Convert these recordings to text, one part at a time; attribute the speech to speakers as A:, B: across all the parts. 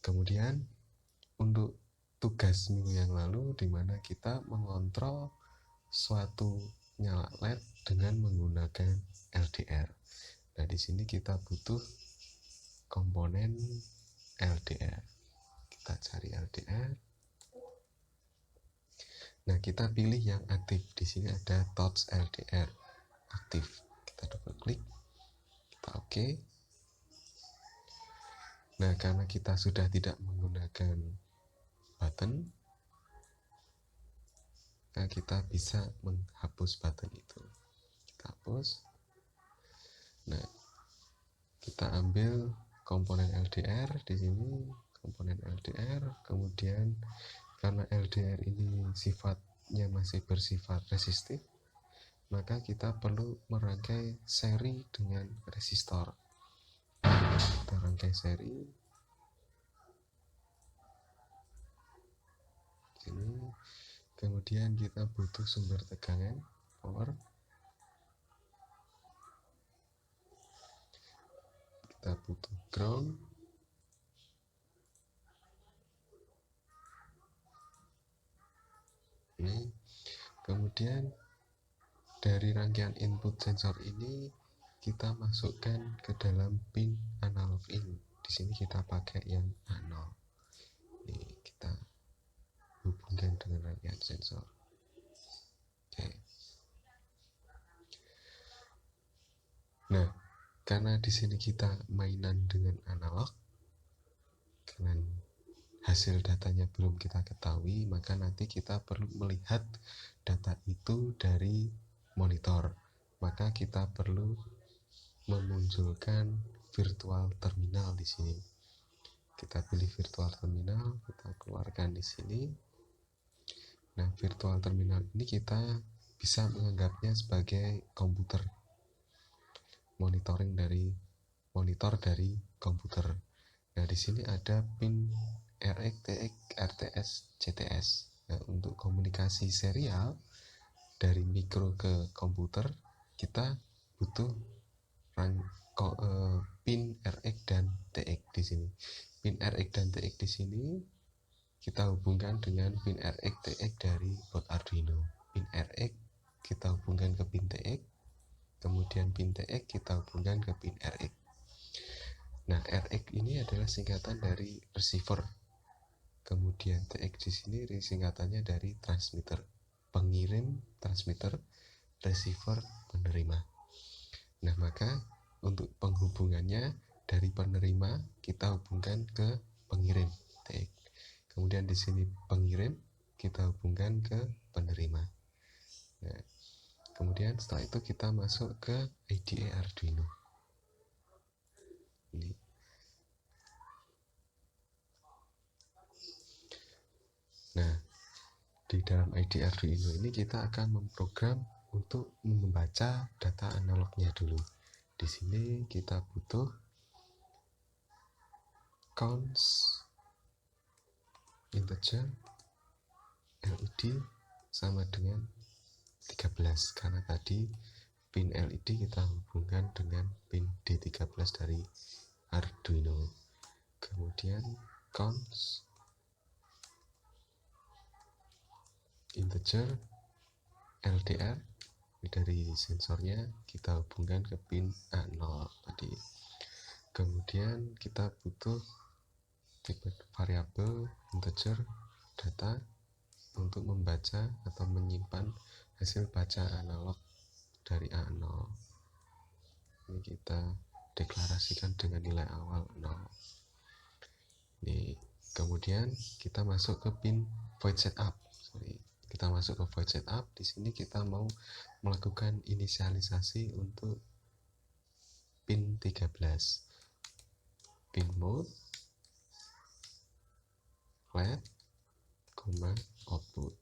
A: Kemudian untuk tugas minggu yang lalu di mana kita mengontrol suatu nyala LED dengan menggunakan LDR. Nah, di sini kita butuh komponen LDR. Kita cari LDR. Nah, kita pilih yang aktif. Di sini ada touch LDR aktif. Kita double klik. Kita oke. Nah, karena kita sudah tidak menggunakan button, nah kita bisa menghapus button itu. Kita hapus. Nah, kita ambil komponen LDR di sini, komponen LDR. Kemudian karena LDR ini sifatnya masih bersifat resistif, maka kita perlu merangkai seri dengan resistor. Kita rangkai seri sini. Kemudian kita butuh sumber tegangan power. Kita butuh ground. Ini. Kemudian dari rangkaian input sensor ini kita masukkan ke dalam pin analog in. Di sini kita pakai yang A0. Ini kita hubungkan dengan rangkaian sensor. Oke. Nah, karena di sini kita mainan dengan analog, dengan hasil datanya belum kita ketahui, maka nanti kita perlu melihat data itu dari monitor. Maka kita perlu memunculkan virtual terminal di sini. Kita pilih virtual terminal, kita keluarkan di sini. Nah, virtual terminal ini kita bisa menganggapnya sebagai komputer, monitor dari komputer. Nah, di sini ada pin RX, TX, RTS, CTS. Nah, untuk komunikasi serial dari mikro ke komputer, kita butuh pin RX dan TX di sini. Pin RX dan TX di sini kita hubungkan dengan pin RX TX dari board Arduino. Pin RX kita hubungkan ke pin TX, kemudian pin TX kita hubungkan ke pin RX. Nah, RX ini adalah singkatan dari receiver. Kemudian TX di sini singkatannya dari transmitter. Pengirim, transmitter, receiver, penerima. Nah, maka untuk penghubungannya dari penerima kita hubungkan ke pengirim TX. Kemudian di sini pengirim kita hubungkan ke penerima. Nah, kemudian setelah itu kita masuk ke IDE Arduino. Ini. Nah, di dalam IDE Arduino ini kita akan memprogram untuk membaca data analognya dulu. Di sini kita butuh counts integer LED sama dengan 13, karena tadi pin LED kita hubungkan dengan pin D13 dari Arduino. Kemudian counts integer LDR dari sensornya kita hubungkan ke pin A0 tadi. Kemudian kita butuh tipe variabel integer data untuk membaca atau menyimpan hasil baca analog dari A0. Ini kita deklarasikan dengan nilai awal 0. Ini kemudian kita masuk ke pin void setup. Kita masuk ke void setup. Di sini kita mau melakukan inisialisasi untuk pin 13. Pin mode LED, output.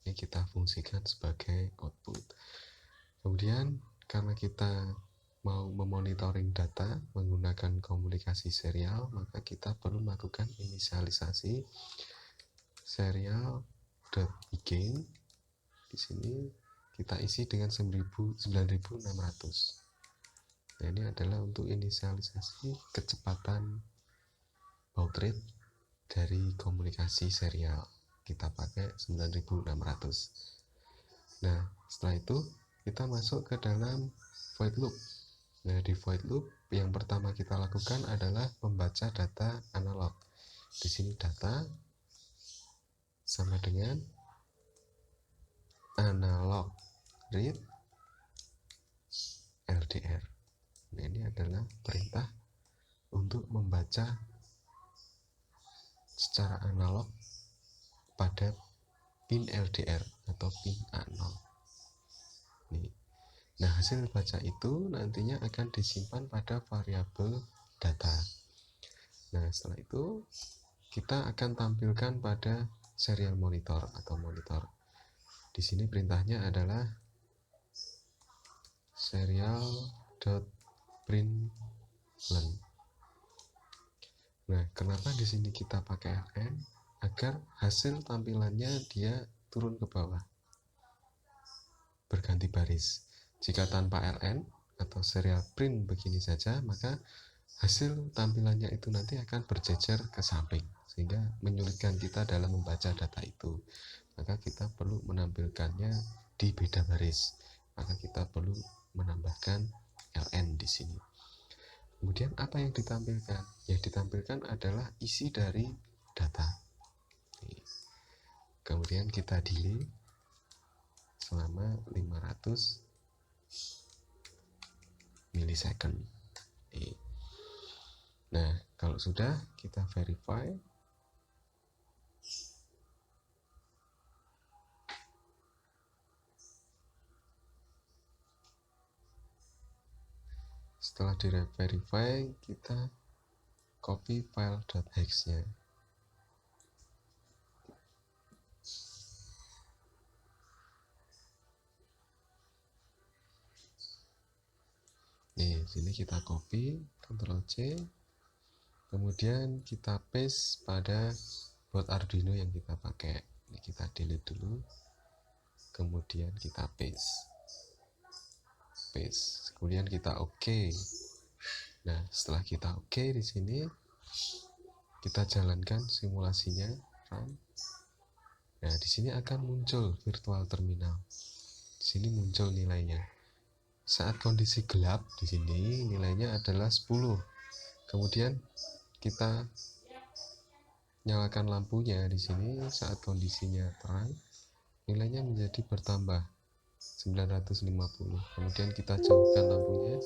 A: Ini kita fungsikan sebagai output. Kemudian karena kita mau memonitoring data menggunakan komunikasi serial, maka kita perlu melakukan inisialisasi serial.begin. Di sini kita isi dengan 9600. Nah, ini adalah untuk inisialisasi kecepatan baud rate dari komunikasi serial. Kita pakai 9600. Nah, setelah itu kita masuk ke dalam void loop. Nah, di void loop yang pertama kita lakukan adalah membaca data analog. Di sini data sama dengan analog read LDR. Nah, ini adalah perintah untuk membaca secara analog pada pin LDR atau pin A0. Nih. Nah, hasil baca itu nantinya akan disimpan pada variabel data. Nah, setelah itu kita akan tampilkan pada serial monitor atau monitor. Di sini perintahnya adalah serial.println. Nah, kenapa di sini kita pakai ln? Agar hasil tampilannya dia turun ke bawah, berganti baris. Jika tanpa ln atau serial print begini saja, maka hasil tampilannya itu nanti akan berjejer ke samping, sehingga menyulitkan kita dalam membaca data itu. Maka kita perlu menampilkannya di beda baris. Maka kita perlu menambahkan ln di sini. Kemudian apa yang ditampilkan? Yang ditampilkan adalah isi dari data. Kemudian kita delay selama 500 milisecond. Nah, kalau sudah kita verify. Setelah di-verify, kita copy file.hex-nya. Nih, sini kita copy, Ctrl C, kemudian kita paste pada board Arduino yang kita pakai. Ini kita delete dulu, kemudian kita paste, kemudian kita OK. Nah, setelah kita OK di sini, kita jalankan simulasinya, run. Nah, di sini akan muncul virtual terminal. Di sini muncul nilainya. Saat kondisi gelap di sini nilainya adalah 10. Kemudian kita nyalakan lampunya di sini saat kondisinya terang, nilainya menjadi bertambah 950. Kemudian kita jauhkan lampunya,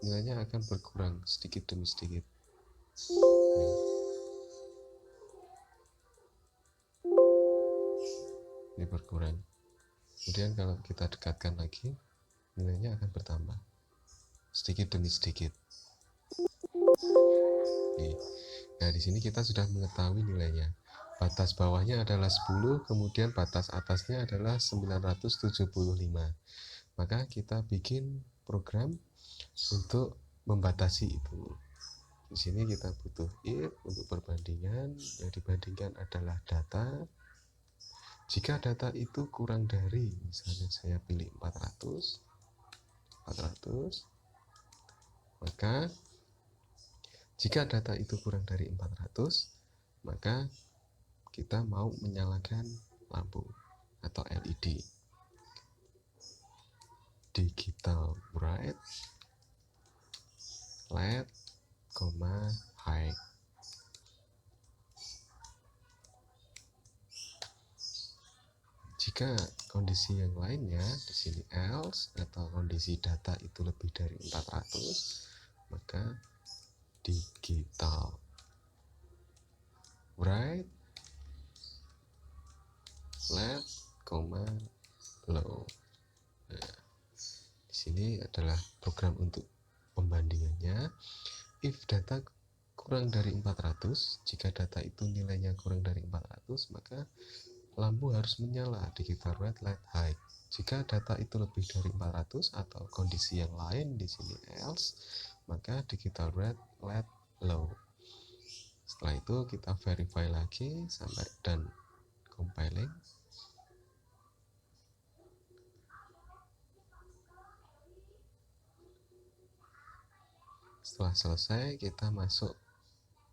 A: nilainya akan berkurang sedikit demi sedikit. Ini berkurang. Kemudian kalau kita dekatkan lagi, nilainya akan bertambah sedikit demi sedikit. Nih. Nah, di sini kita sudah mengetahui nilainya. Batas bawahnya adalah 10, kemudian batas atasnya adalah 975. Maka kita bikin program untuk membatasi itu. Di sini kita butuh if untuk perbandingan. Yang dibandingkan adalah data. Jika data itu kurang dari, misalnya saya pilih 400, maka jika data itu kurang dari 400, maka kita mau menyalakan lampu atau LED. Digital bright, LED, high. Jika kondisi yang lainnya di sini else atau kondisi data itu lebih dari 400, maka digital bright, LED, low. Nah, di sini adalah program untuk pembandingannya. If data kurang dari 400, jika data itu nilainya kurang dari 400, maka lampu harus menyala, digital red, LED, high. Jika data itu lebih dari 400 atau kondisi yang lain di sini else, maka digital red, LED, low. Setelah itu kita verify lagi sampai dan compiling. Setelah selesai, kita masuk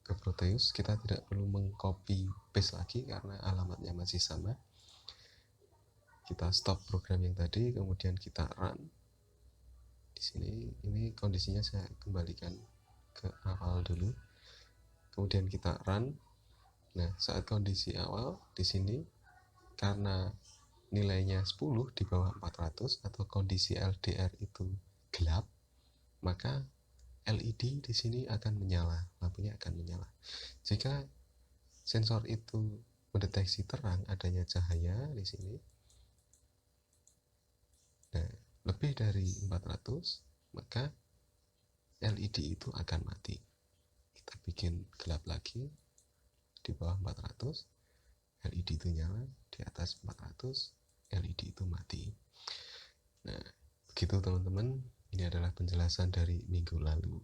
A: ke Proteus, kita tidak perlu mengcopy paste lagi karena alamatnya masih sama. Kita stop program yang tadi, kemudian kita run. Di sini ini kondisinya saya kembalikan ke awal dulu. Kemudian kita run. Nah, saat kondisi awal di sini karena nilainya 10 di bawah 400 atau kondisi LDR itu gelap, maka LED di sini akan menyala, lampunya akan menyala. Jika sensor itu mendeteksi terang adanya cahaya di sini, nah, lebih dari 400, maka LED itu akan mati. Kita bikin gelap lagi di bawah 400, LED itu nyala, di atas 400 LED itu mati. Nah, begitu teman-teman, ini adalah penjelasan dari minggu lalu.